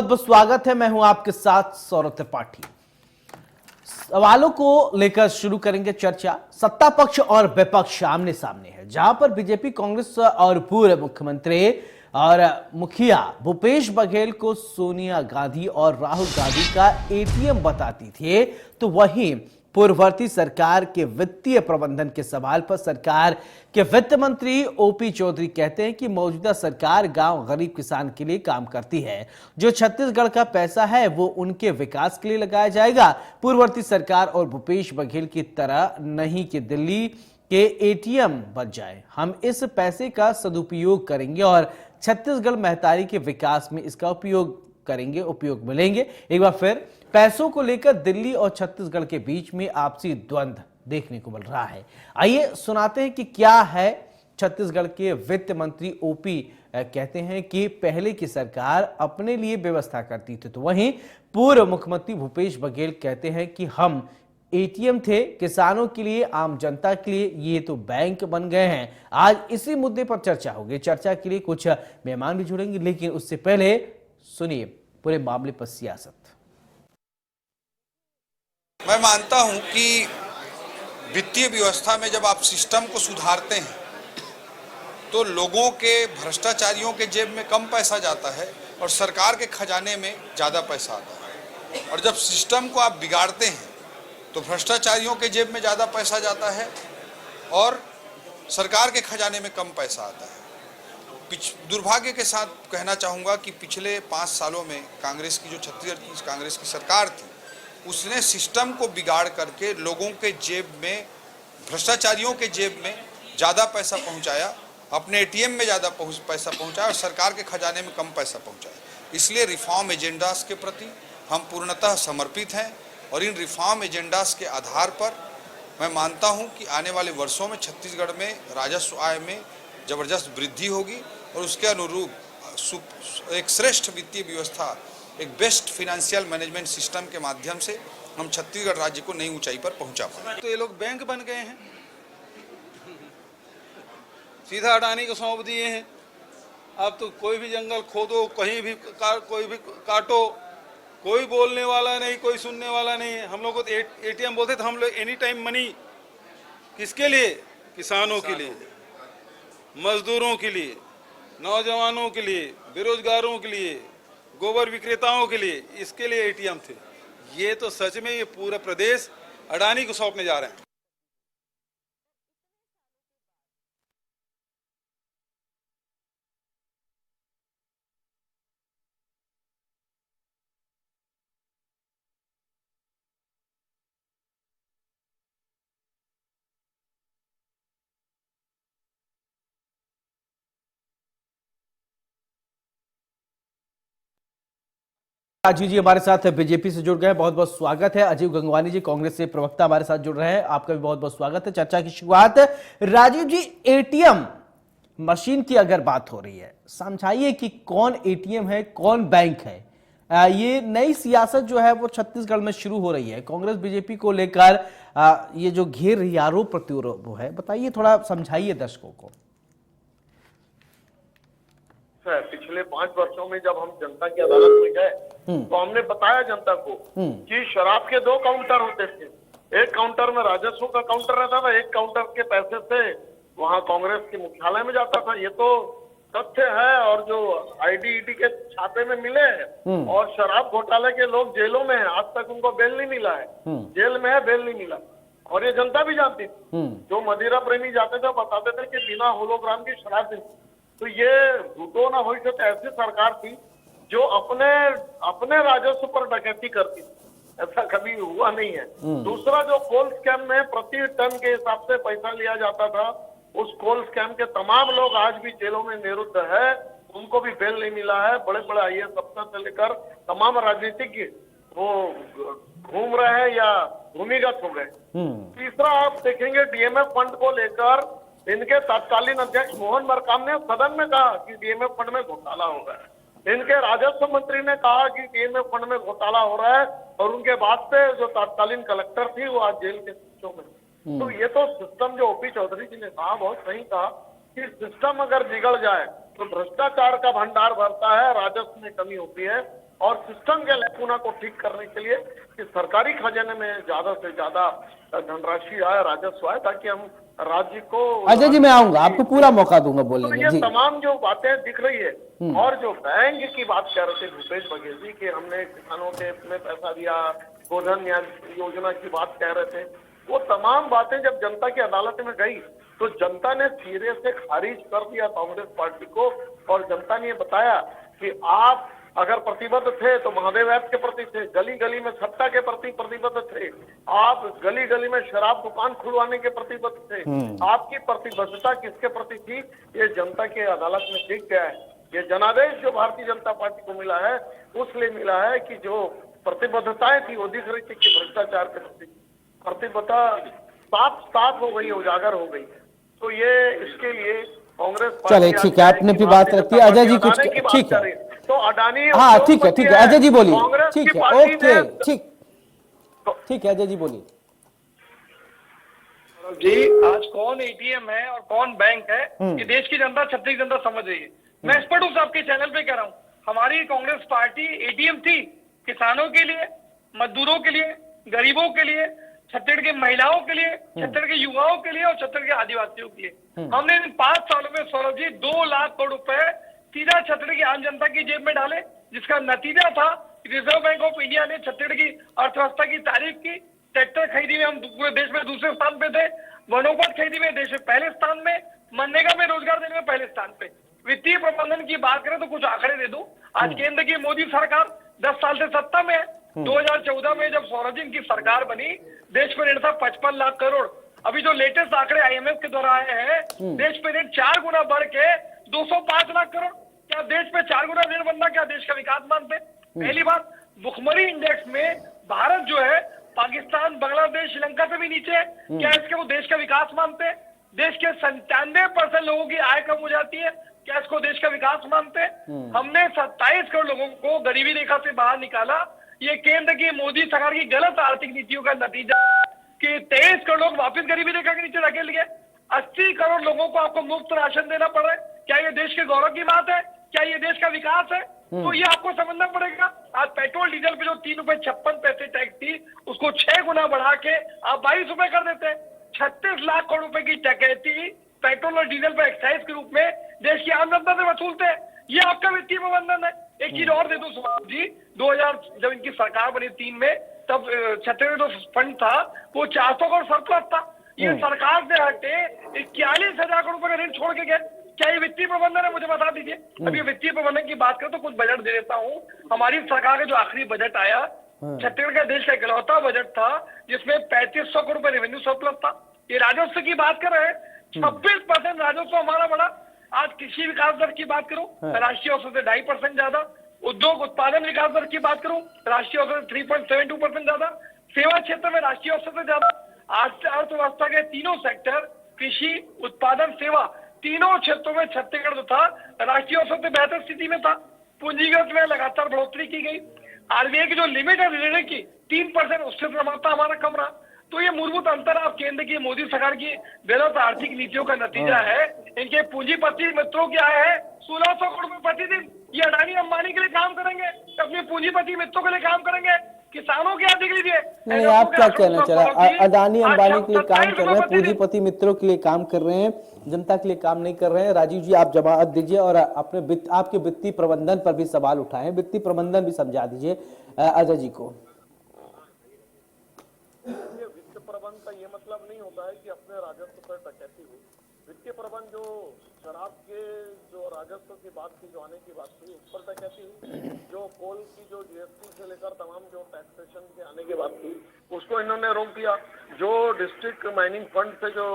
बहुत स्वागत है। मैं हूं आपके साथ सौरभ त्रिपाठी। सवालों को लेकर शुरू करेंगे चर्चा। सत्ता पक्ष और विपक्ष आमने सामने है, जहां पर बीजेपी कांग्रेस और पूर्व मुख्यमंत्री और मुखिया भूपेश बघेल को सोनिया गांधी और राहुल गांधी का एटीएम बताती थी, तो वहीं पूर्ववर्ती सरकार के वित्तीय प्रबंधन के सवाल पर सरकार के वित्त मंत्री ओपी चौधरी कहते हैं कि मौजूदा सरकार गांव गरीब किसान के लिए काम करती है। जो छत्तीसगढ़ का पैसा है वो उनके विकास के लिए लगाया जाएगा। पूर्ववर्ती सरकार और भूपेश बघेल की तरह नहीं कि दिल्ली के एटीएम बच जाए। हम इस पैसे का सदुपयोग करेंगे और छत्तीसगढ़ महतारी के विकास में इसका उपयोग मिलेंगे। एक बार फिर पैसों को लेकर दिल्ली और छत्तीसगढ़ के बीच में आपसी द्वंद्व देखने को मिल रहा है। आइए सुनाते हैं कि क्या है छत्तीसगढ़ के वित्त मंत्री ओपी कहते हैं कि पहले की सरकार अपने लिए व्यवस्था करती थी, तो वहीं पूर्व मुख्यमंत्री भूपेश बघेल कहते हैं कि हम एटीएम थे किसानों के लिए, आम जनता के लिए, ये तो बैंक बन गए हैं। आज इसी मुद्दे पर चर्चा होगी। चर्चा के लिए कुछ मेहमान भी जुड़ेंगे, लेकिन उससे पहले सुनिए पूरे मामले पर सियासत। मैं मानता हूं कि वित्तीय व्यवस्था में जब आप सिस्टम को सुधारते हैं तो लोगों के, भ्रष्टाचारियों के जेब में कम पैसा जाता है और सरकार के खजाने में ज़्यादा पैसा आता है। और जब सिस्टम को आप बिगाड़ते हैं तो भ्रष्टाचारियों के जेब में ज़्यादा पैसा जाता है और सरकार के खजाने में कम पैसा आता है। दुर्भाग्य के साथ कहना चाहूँगा कि पिछले 5 सालों में कांग्रेस की जो छत्तीसगढ़ की कांग्रेस की सरकार थी, उसने सिस्टम को बिगाड़ करके लोगों के जेब में, भ्रष्टाचारियों के जेब में ज़्यादा पैसा पहुंचाया, अपने एटीएम में ज़्यादा पैसा पहुंचाया और सरकार के खजाने में कम पैसा पहुंचाया। इसलिए रिफॉर्म एजेंडास के प्रति हम पूर्णतः समर्पित हैं और इन रिफॉर्म एजेंडास के आधार पर मैं मानता हूं कि आने वाले वर्षों में छत्तीसगढ़ में राजस्व आय में ज़बरदस्त वृद्धि होगी और उसके अनुरूप एक श्रेष्ठ वित्तीय व्यवस्था, एक बेस्ट फाइनेंशियल मैनेजमेंट सिस्टम के माध्यम से हम छत्तीसगढ़ राज्य को नई ऊंचाई पर पहुंचा पाएंगे। तो ये लोग बैंक बन गए हैं, सीधा अडानी को सौंप दिए हैं। अब तो कोई भी जंगल खोदो, कहीं भी कोई भी काटो, कोई बोलने वाला नहीं, कोई सुनने वाला नहीं। हम लोग को एटीएम बोलते थे, हम लोग एनी टाइम मनी किसके लिए? किसानों के लिए, मजदूरों के लिए, नौजवानों के लिए, बेरोजगारों के लिए, गोबर विक्रेताओं के लिए, इसके लिए एटीएम थे। ये तो सच में ये पूरा प्रदेश अडानी को सौंपने जा रहे हैं। राजीव जी हमारे साथ बीजेपी से जुड़ गए, बहुत बहुत स्वागत है। अजीत गंगवानी जी कांग्रेस से प्रवक्ता हमारे साथ जुड़ रहे हैं, आपका भी बहुत बहुत स्वागत है। चर्चा की शुरुआत राजीव जी, एटीएम मशीन की अगर बात हो रही है, समझाइए कि कौन एटीएम है, कौन बैंक है। ये नई सियासत जो है वो छत्तीसगढ़ में शुरू हो रही है कांग्रेस बीजेपी को लेकर। ये जो घेर रही आरोप प्रत्यारोप है, बताइए, थोड़ा समझाइए दर्शकों को। पिछले 5 वर्षों में जब हम जनता की अदालत में गए तो हमने बताया जनता को कि शराब के 2 काउंटर होते थे। एक काउंटर में राजस्व का काउंटर रहता था, एक काउंटर के पैसे से वहां कांग्रेस के मुख्यालय में जाता था। ये तो तथ्य है। और जो आईडी के छापे में मिले हैं और शराब घोटाले के लोग जेलों में हैं, आज तक उनको बेल नहीं मिला है, जेल में है, बेल नहीं मिला। और ये जनता भी जानती थी। जो मदिरा प्रेमी जाते थे बताते थे कि बिना होलोग्राम की शराब दी। तो ये झूठो ना हो, तो ऐसी सरकार थी जो अपने राजस्व पर डकैती करती थी। ऐसा कभी हुआ नहीं है। दूसरा, जो कोल स्कैम में प्रति टन के हिसाब से पैसा लिया जाता था, उस कोल स्कैम के तमाम लोग आज भी जेलों में निरुद्ध है, उनको भी बेल नहीं मिला है। बड़े बड़े आईएएस अफसर से लेकर तमाम राजनीतिज्ञ वो घूम रहे हैं या भूमिगत हो गए। तीसरा, आप देखेंगे डीएमएफ फंड को लेकर इनके तत्कालीन अध्यक्ष मोहन मरकाम ने सदन में कहा कि डीएमएफ फंड में घोटाला हो रहा है। इनके राजस्व मंत्री ने कहा कि डीएमएफ फंड में घोटाला हो रहा है और उनके बाद से जो तत्कालीन कलेक्टर थी वो आज जेल के शिक्षों में। तो ये तो सिस्टम, जो ओपी चौधरी जी ने कहा, बहुत सही कहा कि सिस्टम अगर बिगड़ जाए तो भ्रष्टाचार का भंडार भरता है, राजस्व में कमी होती है। और सिस्टम के लैकुना को ठीक करने के लिए कि सरकारी खजाने में ज्यादा से ज्यादा धनराशि आए, राजस्व आए, ताकि हम राज्य को। अजय जी मैं आऊंगा, आपको पूरा मौका दूंगा बोलने तो का ये जी। तमाम जो बातें दिख रही है, और जो बैंक की बात कर रहे थे भूपेश बघेल जी कि हमने किसानों के में पैसा दिया, गोधन योजना की बात कह रहे थे, वो तमाम बातें जब जनता की अदालत में गई तो जनता ने सिरे से खारिज कर दिया कांग्रेस पार्टी को, और जनता ने ये बताया कि आप अगर प्रतिबद्ध थे तो महादेव ऐप के प्रति थे, गली गली में सत्ता के प्रति प्रतिबद्ध थे, आप गली गली में शराब दुकान खुलवाने के प्रतिबद्ध थे, आपकी प्रतिबद्धता किसके प्रति थी, ये जनता की अदालत में दिख गया है। ये जनादेश जो भारतीय जनता पार्टी को मिला है उसलिए मिला है कि जो प्रतिबद्धताएं थी वो दिख रही थी कि भ्रष्टाचार के प्रति प्रतिबद्धता साफ साफ हो गई, उजागर हो गई। तो ये इसके लिए कांग्रेस चलिए ठीक है, आपने भी बात रखी है। अजय जी कुछ ठीक है, तो अडानी, हाँ ठीक है अजय जी बोलिए, कांग्रेस ठीक की है, पार्टी ओके ने- ठीक है अजय जी बोलिए। जी आज कौन एटीएम है और कौन बैंक है ये देश की जनता, छत्तीस जनता समझ रही है। मैं स्पष्ट रूप से आपके चैनल पे कह रहा हूँ, हमारी कांग्रेस पार्टी एटीएम थी किसानों के लिए, मजदूरों के लिए, गरीबों के लिए, छत्तीसगढ़ की महिलाओं के लिए, छत्तीसगढ़ के युवाओं के लिए और छत्तीसगढ़ के आदिवासियों के लिए। हमने इन 5 सालों में सौरभ जी 2 लाख करोड़ रुपए सीधा छत्तीसगढ़ की आम जनता की जेब में डाले, जिसका नतीजा था रिजर्व बैंक ऑफ इंडिया ने छत्तीसगढ़ की अर्थव्यवस्था की तारीफ की। ट्रैक्टर खरीदी में हम पूरे देश में दूसरे स्थान पे थे, वनोपज खरीदी में देश में पहले स्थान में, मनरेगा में रोजगार देने में पहले स्थान पे। वित्तीय प्रबंधन की बात करें तो कुछ आंकड़े दे दूं, आज केंद्र की मोदी सरकार 10 साल से सत्ता में है। 2014 में जब सौरभ जी की सरकार बनी, देश में ऋण था 55 लाख करोड़। अभी जो लेटेस्ट आंकड़े आईएमएफ के द्वारा आए हैं, देश पे ऋण 4 गुना बढ़ के 205 लाख करोड़। क्या देश पे 4 गुना ऋण बनना क्या देश का विकास मानते? पहली बात, भुखमरी इंडेक्स में भारत जो है पाकिस्तान, बांग्लादेश, श्रीलंका से भी नीचे है। क्या इसके वो देश का विकास मानते हैं? देश के 97% लोगों की आय कम हो जाती है, क्या इसको देश का विकास मानते हैं? हमने 27 करोड़ लोगों को गरीबी रेखा से बाहर निकाला। ये केंद्र की मोदी सरकार की गलत आर्थिक नीतियों का नतीजा कि 23 करोड़ लोग वापस गरीबी रेखा के नीचे धकेल गए। 80 करोड़ लोगों को आपको मुफ्त राशन देना पड़ रहा है। क्या ये देश के गौरव की बात है? क्या ये देश का विकास है? तो ये आपको समझना पड़ेगा। आज पेट्रोल डीजल पे जो 3 रुपए 56 पैसे टैक्स थी, उसको 6 गुना बढ़ा के आप 22 रुपए कर देते हैं। 36 लाख करोड़ रुपए की डकैती पेट्रोल और डीजल पर एक्साइज के रूप में देश की आम जनता से वसूलते हैं। ये आपका वित्तीय प्रबंधन है। एक चीज और दे दूं सुभाष जी, 2000 जब इनकी सरकार बनी 3 में, तब छत्तीसगढ़ जो फंड था वो 400 करोड़ सरप्लस था। ये सरकार से हटे 41,000 करोड़ रुपए का ऋण छोड़ के गए। क्या ये वित्तीय प्रबंधन है? मुझे बता दीजिए। अभी वित्तीय प्रबंधन की बात करें तो कुछ बजट दे देता हूँ। हमारी सरकार का जो आखिरी बजट आया, छत्तीसगढ़ का देश का इकलौता बजट था जिसमें 3500 करोड़ रुपए रेवेन्यू सरप्लस था। ये राजस्व की बात कर रहे हैं, 26% राजस्व हमारा बढ़ा। आज कृषि विकास दर की बात करूं, राष्ट्रीय औसत से 2.5% ज्यादा। उद्योग उत्पादन विकास दर की बात करूं, राष्ट्रीय औसत से 3.72% ज्यादा। सेवा क्षेत्र में राष्ट्रीय औसत से ज्यादा। अर्थव्यवस्था के तीनों सेक्टर, कृषि, उत्पादन, सेवा, तीनों क्षेत्रों में छत्तीसगढ़ जो था राष्ट्रीय औसत से बेहतर स्थिति में था। पूंजीगत में लगातार बढ़ोतरी की गई। आरबीआई की जो लिमिट है ऋण की 3%, उससे प्रमाणता हमारा कम रहा। तो ये मूलभूत अंतर आप केंद्र की मोदी सरकार की गलत आर्थिक नीतियों का नतीजा है। इनके पूंजीपति मित्रों की आय है 1600 करोड़ रुपए प्रतिदिन। ये अडानी अंबानी के लिए काम करेंगे, अपने पूंजीपति मित्रों के लिए काम करेंगे, किसानों के आदि के लिए नहीं, आप क्या कहना चाह रहे हैं? अडानी अंबानी के लिए काम कर रहे हैं, पूंजीपति मित्रों के लिए काम कर रहे हैं, जनता के लिए काम नहीं कर रहे हैं। राजीव जी आप जवाब दीजिए और अपने आपके वित्तीय प्रबंधन पर भी सवाल उठाए, वित्तीय प्रबंधन भी समझा दीजिए अजय जी को। वित्त प्रबंध का ये मतलब नहीं होता है कि अपने राजस्व पर डकैती हो। वित्तीय प्रबंध जो शराब के जो राजस्व की बात थी, जो आने की बात थी, उस पर डकैती हुई। जो कोल की जो जीएसटी से लेकर तमाम जो टैक्सेशन के आने की बात थी, उसको इन्होंने रोक दिया। जो डिस्ट्रिक्ट माइनिंग फंड से जो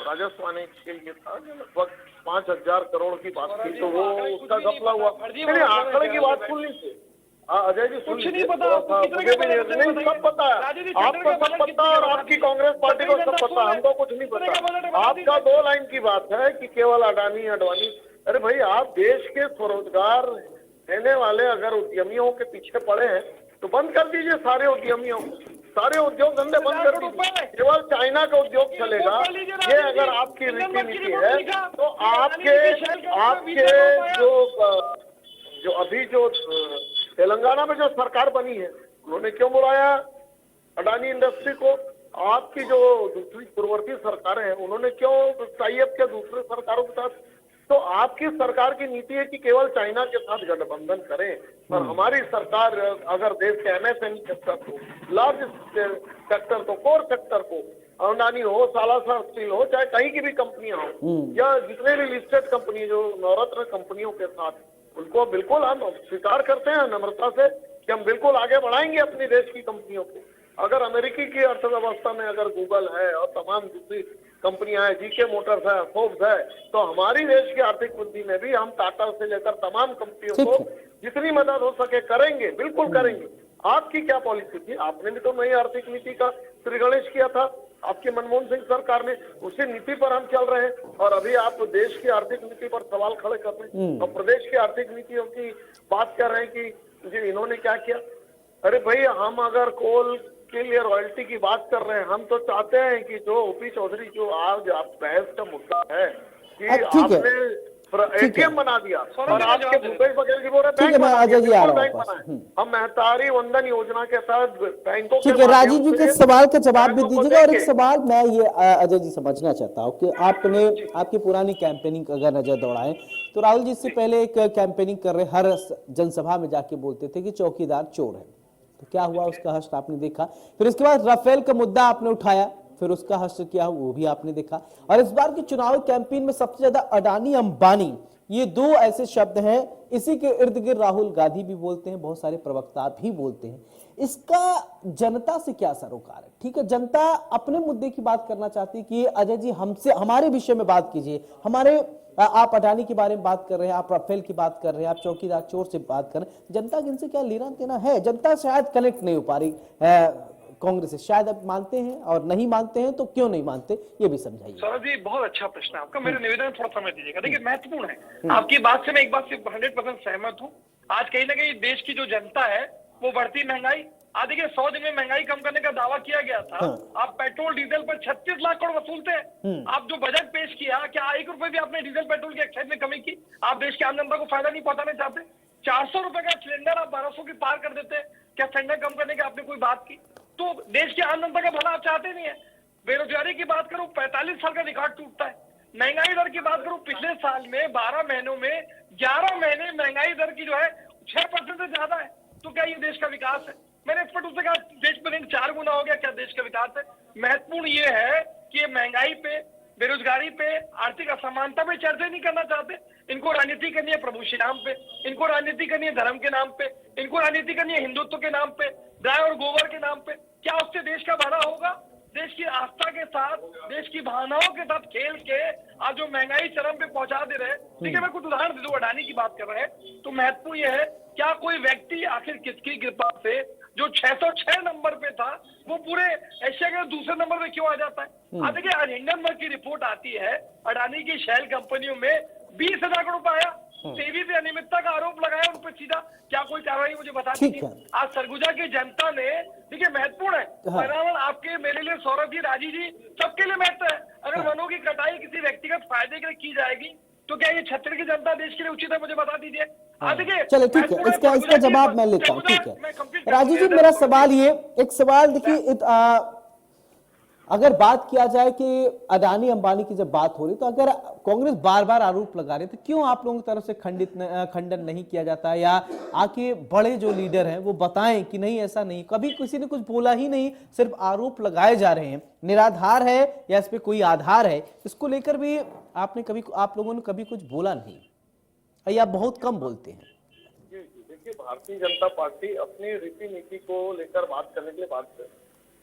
राजस्व आने के लिए था, लगभग 5000 करोड़ की बात थी, तो वो उसका घपला हुआ। आंकड़े की बात सुन लीजिए अजय जी, कुछ नहीं पता, मुझे भी नहीं, सब पता है आपको, सब पता है और आपकी कांग्रेस पार्टी को सब पता है, हमको कुछ नहीं पता। आपका 2 लाइन की बात है कि केवल अडानी अडवाणी। अरे भाई, आप देश के स्वरोजगार देने वाले अगर उद्यमियों के पीछे पड़े हैं तो बंद कर दीजिए सारे उद्यमियों, सारे उद्योग धंधे बंद कर दीजिए। केवल चाइना का उद्योग चलेगा। ये अगर आपकी रीति नीति है तो आपके जो अभी जो तेलंगाना में जो सरकार बनी है उन्होंने क्यों बुलाया अडानी इंडस्ट्री को? आपकी जो दूसरी पूर्ववर्ती सरकारें हैं उन्होंने क्यों टाई अप किया दूसरे सरकारों के साथ? तो आपकी सरकार की नीति है कि केवल चाइना के साथ गठबंधन करें, पर हमारी सरकार अगर देश के एमएसएमई सेक्टर को, लार्ज सेक्टर को, कोर सेक्टर को, अडानी हो, सालासर स्टील हो, चाहे कहीं की भी कंपनियां हो या जितने भी लिस्टेड कंपनी जो नवरत्न कंपनियों के साथ, उनको बिल्कुल हम स्वीकार करते हैं नम्रता से कि हम बिल्कुल आगे बढ़ाएंगे अपने देश की कंपनियों को। अगर अमेरिकी की अर्थव्यवस्था में अगर गूगल है और तमाम दूसरी कंपनियां हैं, जीके मोटर्स है, फोर्ब्स है, तो हमारी देश की आर्थिक वृद्धि में भी हम टाटा से लेकर तमाम कंपनियों को जितनी मदद हो सके करेंगे, बिल्कुल करेंगे। आपकी क्या पॉलिसी थी? आपने भी तो नई आर्थिक नीति का श्रीगणेश किया था आपकी मनमोहन सिंह सरकार ने, उसी नीति पर हम चल रहे हैं। और अभी आप देश की आर्थिक नीति पर सवाल खड़े कर रहे हैं और प्रदेश की आर्थिक नीतियों की बात कर रहे हैं कि जी इन्होंने क्या किया। अरे भाई, हम अगर कोल के लिए रॉयल्टी की बात कर रहे हैं, हम तो चाहते हैं कि जो ओपी चौधरी जो आज आप बहस का मुद्दा है कि आपने एटीएम बना दिया और आपके भूपेश बघेल जी बोल रहे ठीक है, मैं अजय जी आ रहा हूं। हम मेहतारी वंदन योजना के तहत बैंकों ठीक है, राजीव जी के सवाल का जवाब भी दीजिएगा। और एक सवाल मैं ये अजय जी समझना चाहता हूँ कि आपने आपकी पुरानी कैंपेनिंग अगर नजर दौड़ाएं तो राहुल जी इससे पहले एक कैंपेनिंग कर रहे हर जनसभा में जाके बोलते थे कि चौकीदार चोर है। तो क्या हुआ, उसका हश्र आपने देखा। फिर इसके बाद राफेल का मुद्दा आपने उठाया, फिर उसका हश्र किया वो भी आपने देखा। और इस बार की चुनावी कैंपेन में सबसे ज्यादा अडानी अंबानी ये दो ऐसे शब्द हैं, इसी के इर्द गिर्द राहुल गांधी भी बोलते हैं, बहुत सारे प्रवक्ता भी बोलते हैं। इसका जनता से क्या सरोकार है? ठीक है, जनता अपने मुद्दे की बात करना चाहती है कि अजय जी हमसे हमारे विषय में बात कीजिए, हमारे आप अडानी के बारे में बात कर रहे हैं, आप राफेल की बात कर रहे हैं, आप चौकीदार चोर से बात कर रहे हैं। जनता का इनसे क्या लेना देना है? जनता शायद कनेक्ट नहीं हो पा रही कांग्रेस से, शायद अब मानते हैं और नहीं मानते हैं तो क्यों नहीं मानते, ये भी समझाइए। सौरभ जी, बहुत अच्छा प्रश्न है आपका। मेरे निवेदन थोड़ा समय दीजिएगा। देखिए, महत्वपूर्ण है आपकी बात से, मैं एक बात से 100% सहमत हूँ। आज कहीं ना कहीं देश की जो जनता है वो बढ़ती महंगाई, आज देखिए 100 दिन में महंगाई कम करने का दावा किया गया था। आप पेट्रोल डीजल पर 36 लाख करोड़ वसूलते हैं। आप जो बजट पेश किया, क्या 1 रुपए भी आपने डीजल पेट्रोल के एक्साइज में कमी की? आप देश के आम जनता को फायदा नहीं पहुंचाना चाहते? 400 रुपए का सिलेंडर आप 1200 की पार कर देते हैं। क्या सिलेंडर कम करने की आपने कोई बात की? तो देश के आम जनता का भला आप चाहते नहीं है। बेरोजगारी की बात करूं, 45 साल का रिकॉर्ड टूटता है। महंगाई दर की बात करूं, पिछले साल में 12 महीनों में 11 महीने महंगाई दर की जो है 6% से ज्यादा है। तो क्या ये देश का विकास है? मैंने स्पष्ट रूप से कहा, देश में 4 गुना हो गया, क्या देश का विकास है? महत्वपूर्ण ये है कि ये महंगाई पे, बेरोजगारी पे, आर्थिक असमानता पे चर्चा नहीं करना चाहते। इनको राजनीति करनी है प्रभु श्री राम पे, इनको राजनीति करनी है धर्म के नाम पे, इनको राजनीति करनी है हिंदुत्व के नाम पे, गाय और गोबर के नाम पे। क्या उससे देश का भला होगा? देश की आस्था के साथ, देश की भावनाओं के साथ खेल के आज जो महंगाई चरम पे पहुंचा दे रहे हैं। ठीक है, मैं कुछ उदाहरण दे दूं। अडानी की बात कर रहे हैं तो महत्वपूर्ण यह है, क्या कोई व्यक्ति आखिर किसकी कृपा से जो 606 नंबर पे था वो पूरे एशिया के दूसरे नंबर पे क्यों आ जाता है? आज देखिए, आज हिंडनबर्ग की रिपोर्ट आती है, अडानी की शैल कंपनियों में 20,000 करोड़ रुपया आया। सेबी पे अनियमितता का आरोप लगाया उन पर सीधा। क्या कोई कार्रवाई मुझे बता दीजिए। आज सरगुजा की जनता ने, देखिए महत्वपूर्ण है पर्यावरण आपके, मेरे लिए, सौरभ जी, राजीव जी, सबके लिए महत्व है। अगर वनों की कटाई किसी व्यक्तिगत फायदे के लिए की जाएगी तो क्या ये छत्तीसगढ़ की जनता देश के लिए उचित है? मुझे बता दीजिए। चलो ठीक है, इसका जवाब मैं लेता हूँ। ठीक है राजीव जी, मेरा सवाल ये, एक सवाल देखिए, अगर बात किया जाए कि अडानी अंबानी की जब बात हो रही, तो अगर कांग्रेस बार बार आरोप लगा रही, तो क्यों आप लोगों की तरफ से खंडन नहीं किया जाता, या आके बड़े जो लीडर हैं वो बताएं कि नहीं ऐसा नहीं, कभी किसी ने कुछ बोला ही नहीं, सिर्फ आरोप लगाए जा रहे हैं, निराधार है या इस पे कोई आधार है, इसको लेकर भी आप लोगों ने कभी कुछ बोला नहीं, या बहुत कम बोलते हैं? देखिए, भारतीय जनता पार्टी अपनी रीति नीति को लेकर बात करने के लिए बात कर,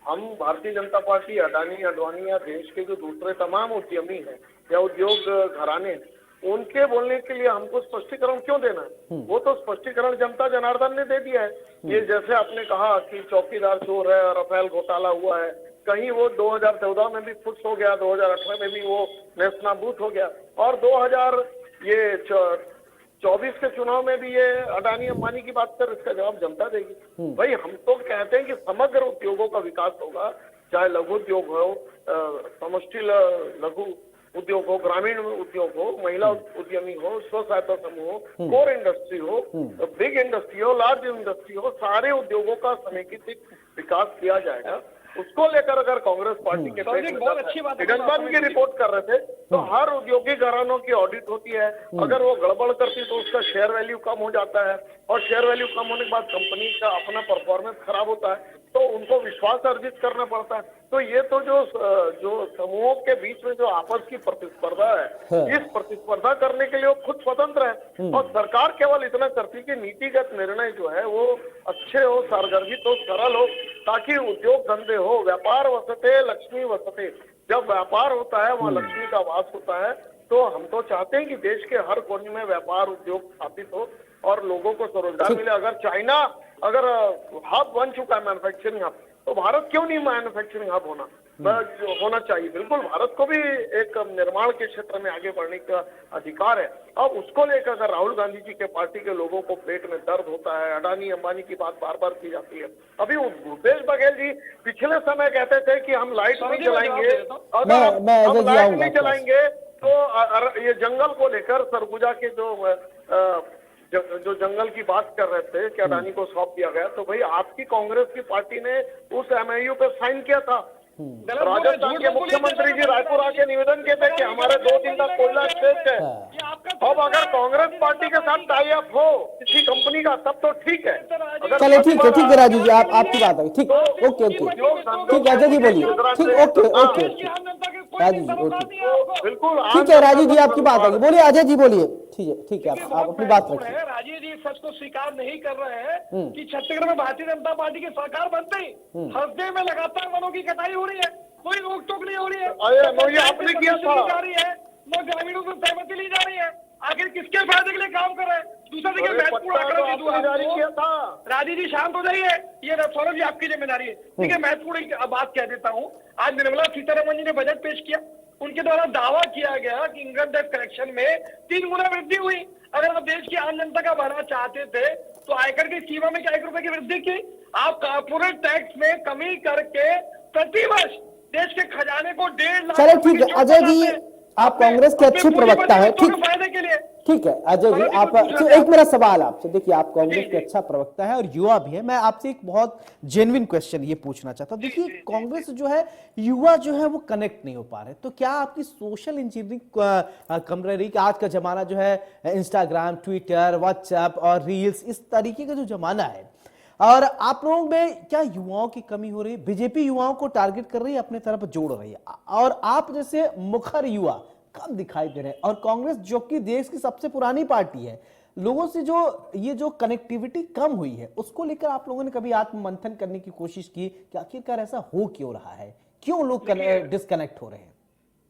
हम भारतीय जनता पार्टी अडानी अडवाणी या देश के जो दूसरे तमाम उद्यमी हैं या उद्योग घराने, उनके बोलने के लिए हमको स्पष्टीकरण क्यों देना है? वो तो स्पष्टीकरण जनता जनार्दन ने दे दिया है। ये जैसे आपने कहा कि चौकीदार चोर है, राफेल घोटाला हुआ है, कहीं वो 2014 में भी फुस हो गया, 2018 में भी वो नेस्तनाबूद हो गया, और 2024 के चुनाव में भी ये अडानी अंबानी की बात कर, इसका जवाब जनता देगी। भाई, हम तो कहते हैं कि समग्र उद्योगों का विकास होगा, चाहे लघु उद्योग हो, समष्टि लघु उद्योग हो, ग्रामीण उद्योग हो, महिला उद्यमी हो, स्व सहायता समूह हो, कोर इंडस्ट्री हो, बिग इंडस्ट्री हो, लार्ज इंडस्ट्री हो, सारे उद्योगों का समेकित विकास किया जाएगा। उसको लेकर अगर कांग्रेस पार्टी के बहुत अच्छी बात है। हिडनबर्ग की रिपोर्ट कर रहे थे तो हर औद्योगिक घरानों की ऑडिट होती है, अगर वो गड़बड़ करती तो उसका शेयर वैल्यू कम हो जाता है, और शेयर वैल्यू कम होने के बाद कंपनी का अपना परफॉर्मेंस खराब होता है, तो उनको विश्वास अर्जित करना पड़ता है। तो ये तो जो समूहों के बीच में जो आपस की प्रतिस्पर्धा है, इस प्रतिस्पर्धा करने के लिए वो खुद स्वतंत्र है, और सरकार केवल इतना करती है कि नीतिगत निर्णय जो है वो अच्छे हो, सारगर्भित हो, सरल हो, ताकि उद्योग धंधे हो, व्यापार वसते लक्ष्मी वसते। जब व्यापार होता है वहाँ लक्ष्मी का वास होता है। तो हम तो चाहते हैं कि देश के हर कोने में व्यापार उद्योग स्थापित हो और लोगों को स्वरोजगार मिले। अगर चाइना अगर हब बन चुका है मैन्युफैक्चरिंग हब, तो भारत क्यों नहीं मैन्युफैक्चरिंग हब होना चाहिए। बिल्कुल भारत को भी एक निर्माण के क्षेत्र में आगे बढ़ने का अधिकार है। अब उसको लेकर अगर राहुल गांधी जी के पार्टी के लोगों को पेट में दर्द होता है, अडानी अंबानी की बात बार बार की जाती है। अभी भूपेश बघेल जी पिछले समय कहते थे कि हम लाइट नहीं जलाएंगे, अगर हम लाइट नहीं जलाएंगे तो ये जंगल को लेकर सरगुजा के जो जंगल की बात कर रहे थे कि अडानी को सौंप दिया गया, तो भाई आपकी कांग्रेस की पार्टी ने उस एमओयू पे साइन किया था। राजस्थान के मुख्यमंत्री जी रायपुर आके निवेदन किए थे कि हमारे 2 दिन का कोयला श्रेष्ठ है। अब अगर कांग्रेस पार्टी के साथ टाई अप हो किसी कंपनी का तब तो ठीक है। चलिए ठीक है राजू जी, आपकी बात है ठीक। ओके ठीक है अजय जी बोलिए। ठीक ओके राजू जी ओके बिल्कुल ठीक है राजू जी आपकी बात है, बोलिए अजय जी बोलिए। ठीक है आप अपनी बात रखिए। राजीव जी सच को स्वीकार नहीं कर रहे हैं कि छत्तीसगढ़ में भारतीय जनता पार्टी की सरकार बनते ही हफ्ते में लगातार वनों की कटाई हो रही है, कोई रोक टोक नहीं हो रही है। आपने किया था, वो ग्रामीणों से सहमति ली जा रही है। आखिर किसके फायदे के लिए काम कर रहे हैं? दूसरा देखिए महत्वपूर्ण आंकड़ा राजीव जी शांत हो जाइए, ये सौरभ जी आपकी जिम्मेदारी है। ठीक है, महत्वपूर्ण बात कह देता हूँ। आज निर्मला सीतारमण जी ने बजट पेश किया, उनके द्वारा दावा किया गया कि इनकम टैक्स कलेक्शन में 3 गुना वृद्धि हुई। अगर आप देश की आम जनता का भला चाहते थे तो आयकर की सीमा में 1 रुपए की वृद्धि की। आप कॉर्पोरेट टैक्स में कमी करके प्रतिवर्ष देश के खजाने को 1.5 लाख। चलो ठीक है अजय जी, आप कांग्रेस के अच्छे प्रवक्ता हैं। ठीक है अजय जी, आप एक मेरा सवाल आपसे, देखिए आप कांग्रेस के अच्छा प्रवक्ता है और युवा भी है। मैं आपसे एक बहुत जेन्युइन क्वेश्चन ये पूछना चाहता हूं। देखिए कांग्रेस जो है, युवा जो है वो कनेक्ट नहीं हो पा रहे, तो क्या आपकी सोशल इंजीनियरिंग कम रह रही कि आज का जमाना जो है इंस्टाग्राम, ट्विटर, व्हाट्सएप और रील्स, इस तरीके का जो जमाना है, और आप लोगों में क्या युवाओं की कमी हो रही है? बीजेपी युवाओं को टारगेट कर रही है, अपने तरफ जोड़ रही है, और आप जैसे मुखर युवा कम दिखाई दे रहे हैं। और कांग्रेस जो कि देश की सबसे पुरानी पार्टी है, लोगों से जो कनेक्टिविटी कम हुई है, उसको लेकर आप लोगों ने कभी आत्ममंथन करने की कोशिश की कि आखिरकार ऐसा हो क्यों रहा है, क्यों लोग डिस्कनेक्ट हो रहे हैं?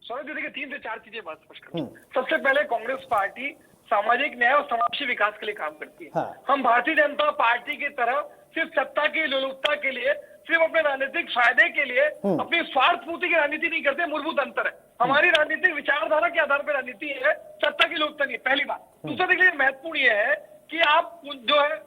सौरभ जी देखिए 3 से 4 चीजें बात स्पष्ट करूं। सबसे पहले कांग्रेस पार्टी सामाजिक न्याय और समावेशी विकास के लिए काम करती है। हम भारतीय जनता पार्टी की तरह सिर्फ सत्ता की लोलुपता के लिए, सिर्फ अपने राजनीतिक फायदे के लिए अपनी स्वार्थ पूर्ति की राजनीति नहीं करते। मूलभूत अंतर है। हमारी राजनीतिक विचारधारा के आधार पर राजनीति है, सत्ता की लोलुपता नहीं। पहली बात। दूसरा देखिए महत्वपूर्ण यह है कि आप जो है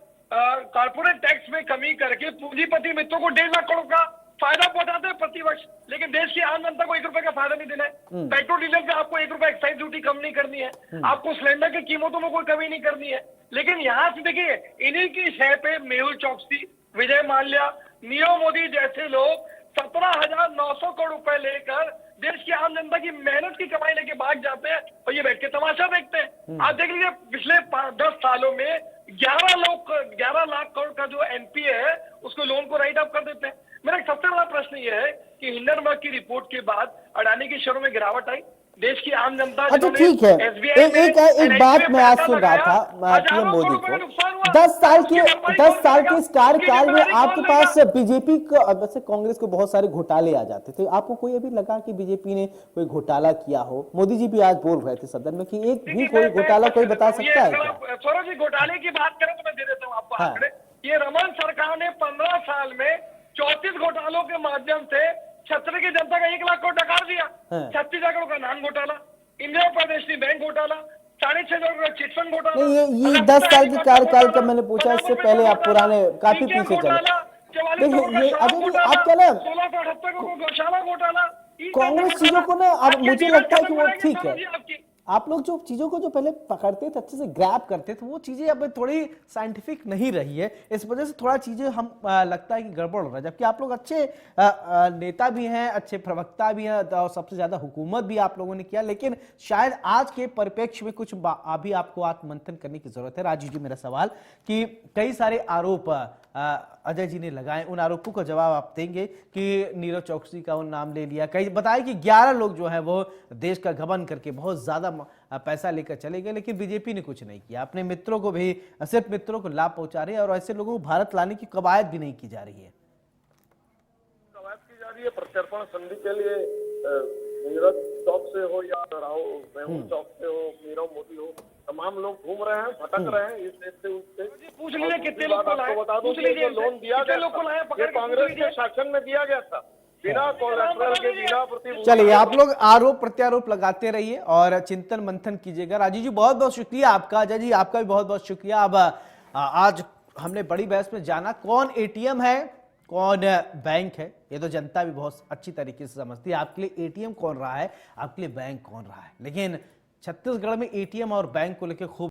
कॉर्पोरेट टैक्स में कमी करके पूंजीपति मित्रों को 1.5 लाख करोड़ का फायदा पहुंचाते हैं प्रतिवर्ष, लेकिन देश की आम जनता को 1 रुपए का फायदा नहीं देना है। पेट्रोल डीजल पे आपको 1 रुपए एक्साइज ड्यूटी कम नहीं करनी है, आपको सिलेंडर की कीमतों में कोई कमी नहीं करनी है। लेकिन यहाँ से देखिए इन्हीं की शय पे मेहुल चौकसी, विजय माल्या, नीरव मोदी जैसे लोग 17,900 करोड़ रुपए लेकर देश की आम जनता की मेहनत की कमाई लेके भाग जाते हैं और ये बैठ के तमाशा देखते हैं। आप देख लीजिए पिछले 10 सालों में 11 लाख करोड़ का जो एनपीए है उसको लोन को राइट अप कर देते हैं। मेरा सबसे बड़ा प्रश्न ये है कि हिंडनबर्ग की रिपोर्ट के बाद अडानी की शेयरों में गिरावट आई, देश की आम जनता। अच्छा ठीक है, एक बात मैं आज सुन रहा था पीएम मोदी को, 10 साल के इस कार्यकाल में आपके पास बीजेपी को, वैसे कांग्रेस को बहुत सारे घोटाले आ जाते थे, आपको कोई अभी लगा कि बीजेपी ने कोई घोटाला किया हो? मोदी जी भी आज बोल रहे थे सदन में कि एक भी कोई घोटाला कोई बता सकता है क्या? सौरभ जी घोटाले की बात करें तो मैं दे देता हूँ आपको आंकड़े। ये रमन सरकार ने 15 साल में 34 घोटालों के माध्यम से छत्तीसगढ़ की जनता का 1 लाख करोड़ डकार दिया। 36,000 करोड़ का नान घोटाला, इंदिरा प्रदेश बैंक घोटाला, 6,500 करोड़ का चिटफंड घोटाला। ये 10 साल के कार्यकाल का मैंने पूछा, इससे पहले आप पुराने काफी पीछे चले। देखिए ये अजय जी आप क्या ना 1678 करोड़ गौशाला घोटाला, कांग्रेस चीजों को ना, अब आज के मुझे दिमाग लगता है कि खत्म वो हो जाएंगे ठीक है। समझिए आपकी। आप लोग जो चीजों को जो पहले पकड़ते थे, अच्छे से ग्रैब करते थे, वो चीजें अब थोड़ी साइंटिफिक नहीं रही है। इस वजह से थोड़ा चीजें हम लगता है कि गड़बड़ हो रहा है। जबकि आप लोग अच्छे नेता भी हैं, अच्छे प्रवक्ता भी हैं, और सबसे ज्यादा हुकूमत भी आप लोगों ने किया, लेकिन शायद आज के परिप्रेक्ष्य में कुछ अभी आपको आत्ममंथन करने की जरूरत है। राजीव जी, मेरा सवाल कि कई सारे आरोप अजय जी ने लगाए, उन आरोपों का जवाब आप देंगे कि नीरज चौकसी का उन नाम ले लिया, कई बताया कि 11 लोग जो है वो देश का गबन करके बहुत ज्यादा पैसा लेकर चले गए, लेकिन बीजेपी ने कुछ नहीं किया। अपने मित्रों को भी, सिर्फ मित्रों को लाभ पहुंचा रही है, और ऐसे लोगों को भारत लाने की कवायद भी नहीं की जा रही है। कवायद की जा रही है प्रत्यर्पण संधि के लिए। नीरज चौक से हो या मेहुल चौक से हो, नीरव मोदी हो, तमाम लोग घूम रहे हैं, भटक रहे हैं इस देश से उस देश। पूछ लीजिए कितने लोग को लाए, आपको बता दूं पूछ लीजिए कि लोन दिया कितने गया लोग को लाए, था, पकड़ ये के पूछ कांग्रेस लीजिए। के शासन में दिया गया था, बिना कोलेट्रल के, बिना प्रतिभूति। चलिए, आप लोग आरोप प्रत्यारोप लगाते रहिए और चिंतन मंथन कीजिएगा। राजीव जी, बहुत बहुत शुक्रिया आपका। अजय जी, आपका भी बहुत बहुत शुक्रिया। अब आज हमने बड़ी बहस में जाना कौन एटीएम है, कौन बैंक है। ये तो जनता भी बहुत अच्छी तरीके से समझती है, आपके लिए एटीएम कौन रहा है, आपके लिए बैंक कौन रहा है। लेकिन छत्तीसगढ़ में एटीएम और बैंक को लेकर खूब